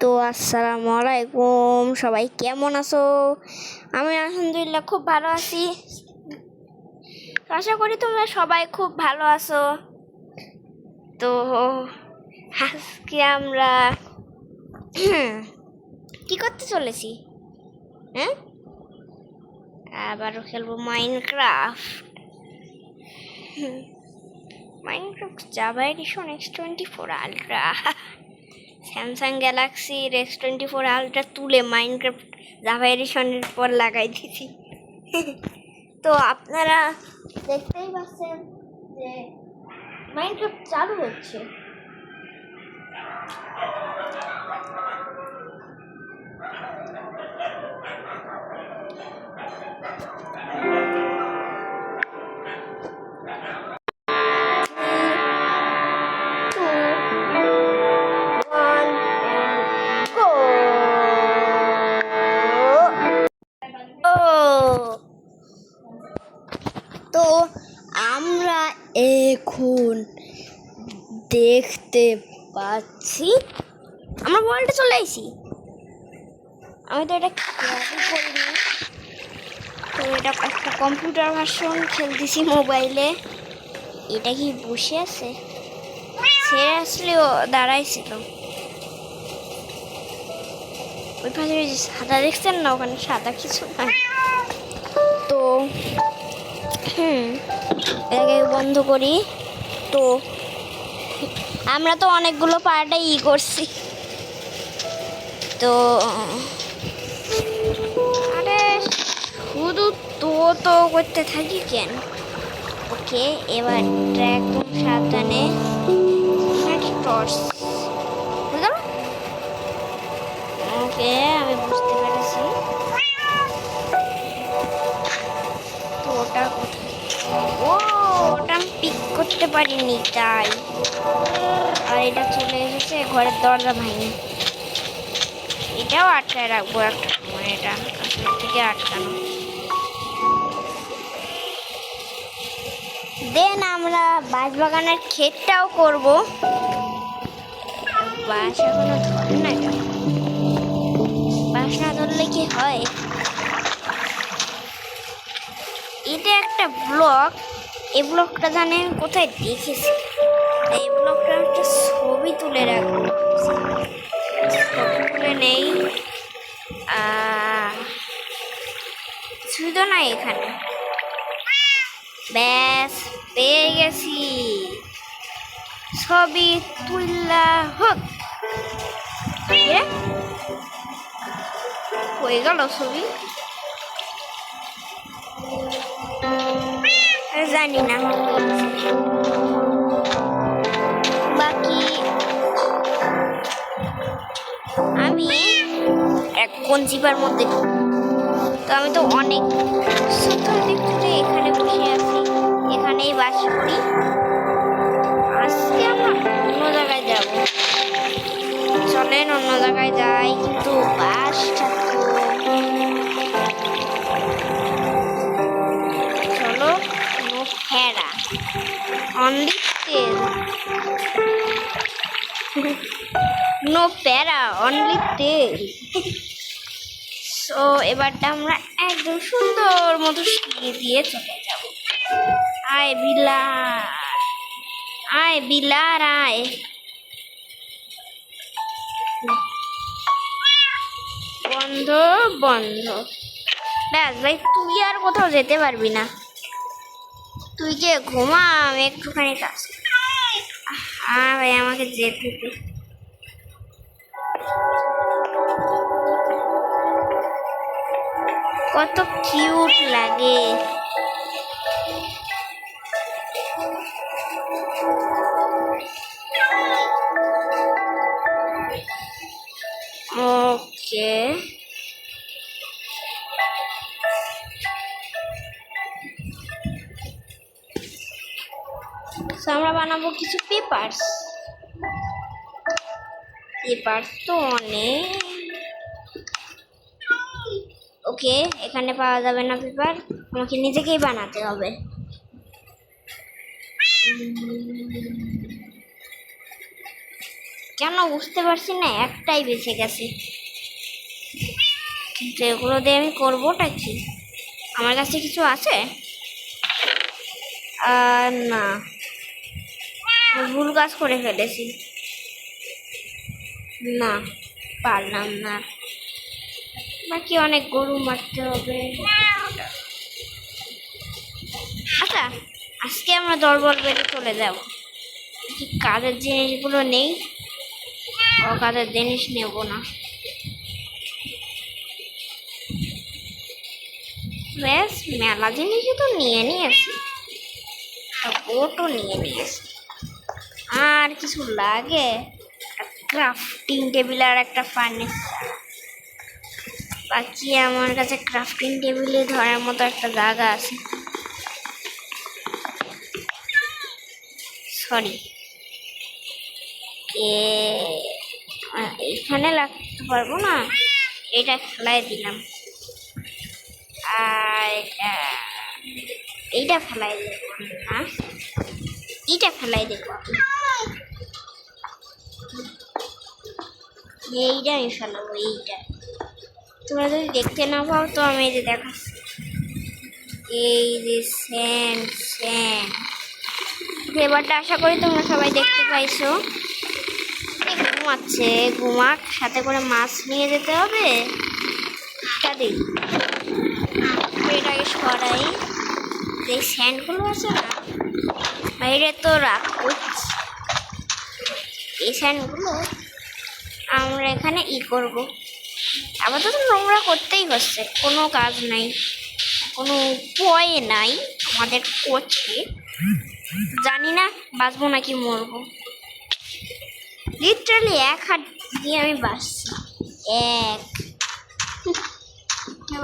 তো আসসালামু আলাইকুম, সবাই কেমন আছো? আমি আলহামদুলিল্লাহ খুব ভালো আছি। আশা করি তোমরা সবাই খুব ভালো আছো। তো আজকে আমরা কি করতে চলেছি? হ্যাঁ, আবারও খেলবো Minecraft. Minecraft Java edition X24 ultra. Samsung গ্যালাক্সির X24 আলট্রা তুলে মাইনক্রাফট জাভা এডিশনের পর লাগাই দিয়েছি। তো আপনারা দেখতেই পাচ্ছেন যে মাইনক্রাফট চালু হচ্ছে। তো আমরা এখন দেখতে পাচ্ছি আমরা ওয়ার্ল্ডে চলে এসেছি। আমি তো এটা খেয়ালই করিনি। তো এটা একটা কম্পিউটার ভার্সন খেলতেছি মোবাইলে। এটা কি বসে আছে? সে আসলে দাঁড়াইছিল। ওই পাশে সাদা দেখছেন না, ওখানে সাদা কিছু নাই। তো এটাকে বন্ধ করি। তো আমরা তো অনেকগুলো পার্টে করছি। তো আরে শুধু তো করতে থাকি কেন? ওকে, এবার একদম সাবধানে টর্চ। ওকে, আমি বুঝতে পেরেছি। তো ওটা ওটা আমি পিক করতে পারিনি তাই। আর এটা চলে এসেছে ঘরের দরজা ভাঙে। এটাও আটকায় রাখবো একটা সময়, এটা আসলে থেকে আটকানো। দেন আমরা বাঁশবাগানের ক্ষেতটাও করব। বাঁশ এখনো ধরে না, বাঁশ না ধরলে কি হয়? এটা একটা ব্লক। এই ব্লকটা জানেন কোথায় দেখেছি? এই ব্লকটা একটা ছবি তুলে রাখবো। ছবি তুলে নেই, শুধু না এখানে। ব্যাস পেয়ে গেছি। ছবি তুললা হোক। হয়ে গেল ছবি। জানি না বাকি। আমি এক কঞ্চিপার মধ্যে, তো আমি তো অনেক দেখতে এখানে বসে আছি, এখানেই বাস করি। আজকে আমরা অন্য জায়গায় যাব। চলেন অন্য জায়গায় যাই, কিন্তু বাসটা চলো। নো ফেরা, অনলি তেল। নো প্যারা, অনলি তেল। তো এবারটা আমরা একদম সুন্দর মতো শিখিয়ে দিয়ে চলে যাব। আয় বিলার, আয় বিলার আয়। বন্ধ বন্ধ। ব্যাস ভাই, তুই আর কোথাও যেতে পারবি না। তুই যে ঘুমা, আমি একটুখানি কাজ। হ্যাঁ ভাই, আমাকে যেতে দে। কত কিউট লাগে। ওকে, আমরা বানাবো কিছু পেপারস। তো অনেক। ওকে, এখানে পাওয়া যাবে না পেপার, আমাকে নিজেকেই বানাতে হবে। কেন বুঝতে পারছি না, একটাই বেঁচে গেছে। কিন্তু এগুলো দিয়ে আমি করবোটা কি? আমার কাছে কিছু আছে? না, ভুল কাজ করে ফেলেছি। না, পারলাম না। বাকি অনেক গরু মারতে হবে। আচ্ছা, আজকে আমরা দরবার বেড়ে চলে যাব। কি কাজের জিনিসগুলো নেই? ও কাজের জিনিস নেব না। ব্যাস, মেলা জিনিসই তো নিয়ে নিয়েছি, ওটো নিয়ে নিয়েছি। আর কিছু লাগে? ক্রাফটিং টেবিল আর একটা ফার্নিচার। বাকি আমার কাছে ক্রাফটিং টেবিলে ধরার মতো একটা জায়গা আছে। সরি, এখানে লাগতে পারবো না, এটা ফেলাই দিলাম। আর এইটা ফেলাই দেব না, এইটা ফেলাই দেবো। এইটা আমি ফেলাবো, এইটা। তোমরা যদি দেখতে না পাও তো আমি এই যে দেখাচ্ছি, এই যে স্যান্ড। এবারটা আশা করি তোমরা সবাই দেখতে পাইছো। ঘুমাচ্ছে, ঘুমাক, সাথে করে মাছ নিয়ে যেতে হবে। এটাকে সরাই, এই স্যান্ডগুলো আছে না বাইরে তো রাখবো। এই স্যান্ডগুলো আমরা এখানে করবো। আপাতত নোংরা করতেই হচ্ছে, কোনো কাজ নাই, কোনো উপায় নাই আমাদের করছে। জানি না বাঁচবো নাকি মরবো। লিটারালি এক হাত দিয়ে আমি বাঁচছি।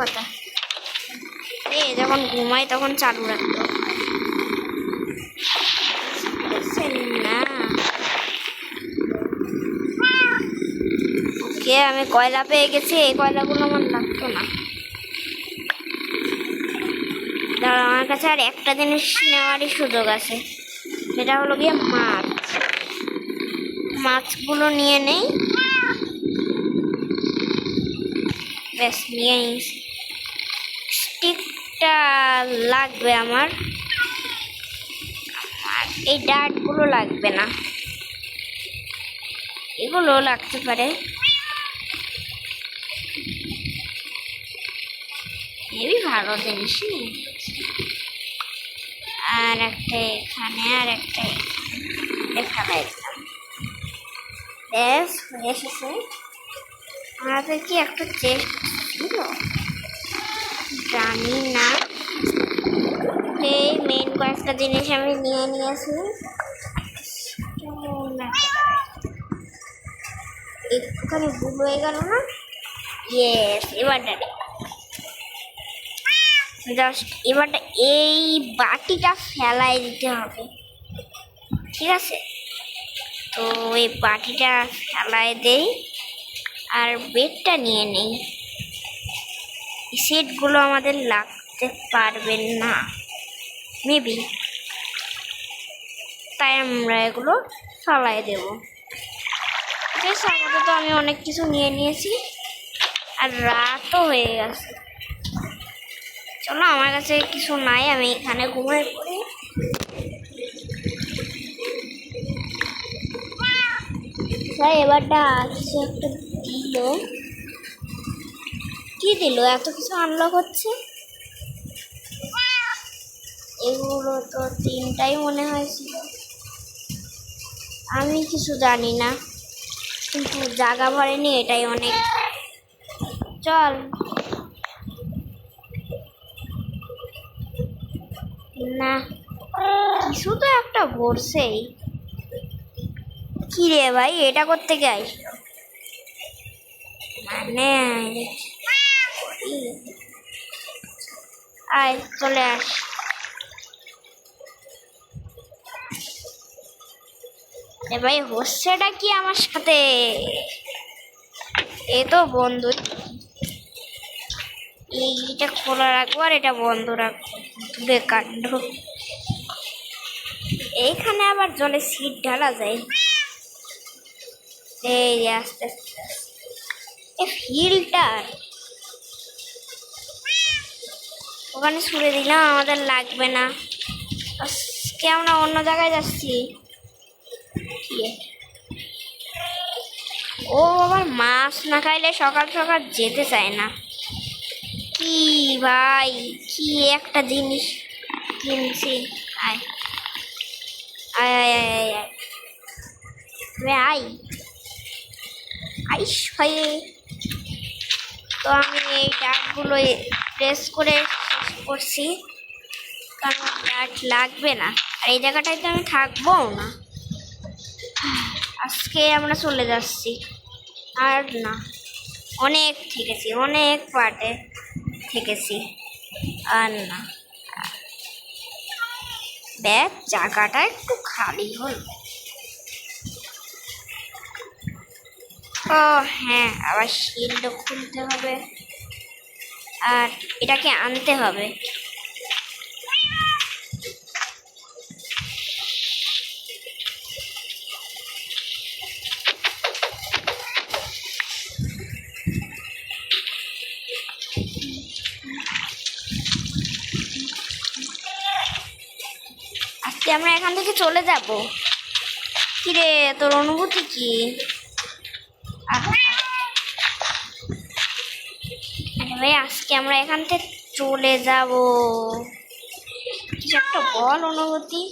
কথা যখন ঘুমাই তখন চালু রাখতো না। ওকে, আমি কয়লা পেয়ে গেছি। এই কয়লাগুলো আমার লাগতো না। ধরো আমার কাছে আর একটা জিনিস নেওয়ারই সুযোগ আছে, সেটা হলো গিয়ে মাছগুলো নিয়ে নেই। ব্যাস, নিয়ে নিয়েছি। স্টিকটা লাগবে আমার, এই ডাটগুলো লাগবে না, এগুলো লাগতে পারে। হেবি ভালো জিনিস। আর একটা এখানে, আর একটা ফেলাই দিলাম। ব্যাস, হয়ে এসেছে। আমাদের কি একটা চেস্ট ছিল জানি না। এই মেন কয়েকটা জিনিস আমি নিয়ে নিয়েছি। একটুখানি ভুল হয়ে গেল না? ইয়েস, এবারটা জাস্ট এবারটা এই বাটিটা ফেলাই দিতে হবে, ঠিক আছে? তো এই বাটিটা ফেলাই দেই আর বেডটা নিয়ে নেই। সেটগুলো আমাদের লাগতে পারবে না মেবি, তাই আমরা এগুলো ফেলাই দেব। ঠিক আছে, আপাতত আমি অনেক কিছু নিয়ে নিয়েছি আর রাতও হয়ে গেছে। চলো, আমার কাছে কিছু নাই, আমি এখানে ঘুমিয়ে পড়ি। এবারটা কিছু একটা দিল, কি দিল? এত কিছু আনলক হচ্ছে। এগুলো তো তিনটাই মনে হয়েছিল, আমি কিছু জানি না, কিন্তু জায়গা ভরেনি, এটাই অনেক। চল না, কিছু তো একটা ভরছেই। কি রে ভাই, এটা করতে গাই মানে আয়, চলে আস। এ ভাই, হচ্ছেটা কি আমার সাথে? এ তো বন্ধু, এইটা খোলা রাখবো আর এটা বন্ধ রাখবো, বেকাণ্ড। এইখানে আবার জলে সিট ঢালা যায়। এই যে আস্তে আস্তে এ ফিল্টার ওখানে ছুড়ে দিলাম, আমাদের লাগবে না। আজকে আমরা অন্য জায়গায় যাচ্ছি। ও আবার মাছ না খাইলে সকাল সকাল যেতে চায় না। কি ভাই, কি একটা জিনিস কিনছি। আয় আয় আয় আয় আয় আয় আইস ভাই। তো আমি এই ডাকগুলো প্রেস করে শেষ করছি, কারণ ডাক লাগবে না। আর এই জায়গাটায় তো আমি থাকবো না। আজকে আমরা চলে যাচ্ছি। আর না, অনেক থেকেছি, অনেক পার্টে থেকেছি। আর না, দেখ জায়গাটা একটু খালি হল। ও হ্যাঁ, আবার শিল্ড খুলতে হবে আর এটাকে আনতে হবে। আজকে আমরা এখান থেকে চলে যাব। কিরে, তোর অনুভূতি কি? ভাই আজকে আমরা এখান থেকে চলে যাব। কিছু একটা বল অনুভূতি।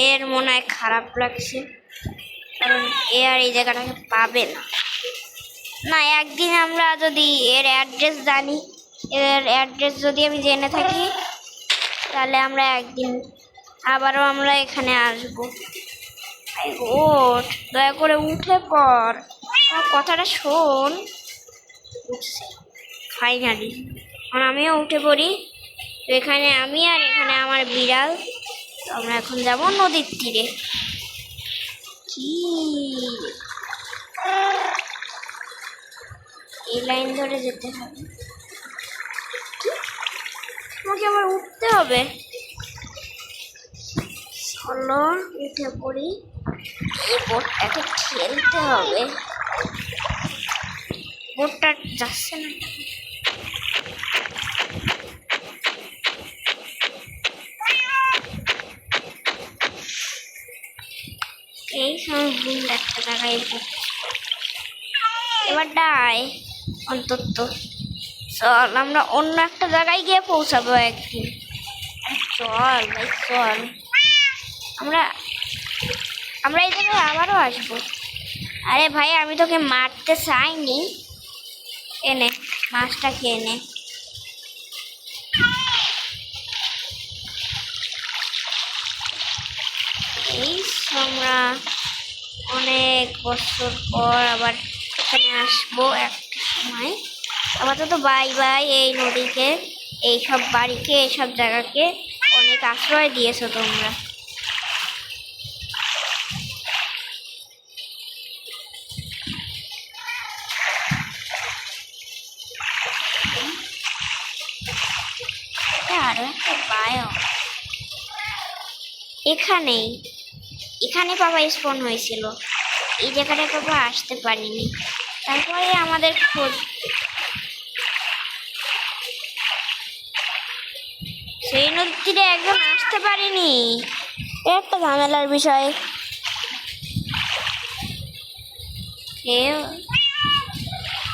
এর মনে হয় খারাপ লাগছে, কারণ এ আর এই জায়গাটাকে পাবে না। না, একদিন আমরা যদি এর অ্যাড্রেস জানি, এর অ্যাড্রেস যদি আমি জেনে থাকি, তাহলে আমরা একদিন আবারও আমরা এখানে আসবো। ওঠ, দয়া করে উঠে পড়, আমার কথাটা শোন। উঠছে ফাইনালি। এখন আমিও উঠে পড়ি। তো এখানে আমি আর এখানে আমার বিড়াল। তো আমরা এখন যাব নদীর তীরে। কি এই লাইন ধরে যেতে হবে? আমাকে আবার উঠতে হবে। চলো উঠে পড়ি। এই বোটটাকে খেলতে হবে। বোটটা যাচ্ছে না। এই সময় ভুল একটা জায়গায় এবার ডাই অন্তত। চল আমরা অন্য একটা জায়গায় গিয়ে পৌঁছাবো একদিন। চল ভাই চল, আমরা এই জায়গায় আবারও আসবো। আরে ভাই, আমি তোকে মারতে চাইনি। এনে মাছটা খেয়ে নে। এই আমরা অনেক বছর পর আবার এখানে আসবো একটা সময়। আপাতত বাই বাই। এই নদীকে, এইসব বাড়িকে, এইসব জায়গাকে অনেক আশ্রয় দিয়েছো তোমরা। আরো একটা বায়ো এখানে বাবা স্পন হয়েছিল। এই জায়গাটায় বাবা আসতে পারিনি, তারপরে আমাদের খোঁজ। সেই নদীতে একদম আসতে পারিনি, একটা ঝামেলার বিষয়।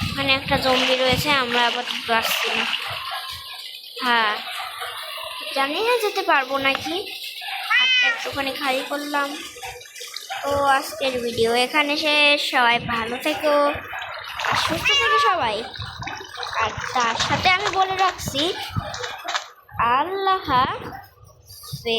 ওখানে একটা জম্বি রয়েছে, আমরা আপাতত আসছি না। হ্যাঁ, জানি না যেতে পারবো নাকি। হাতটা একটুখানি খালি করলাম। তো আজকের ভিডিও এখানে শেষ। সবাই ভালো থেকো, সুস্থ থেকো সবাই। আর তার সাথে আমি বলে রাখছি, আল্লাহ হাফেজ।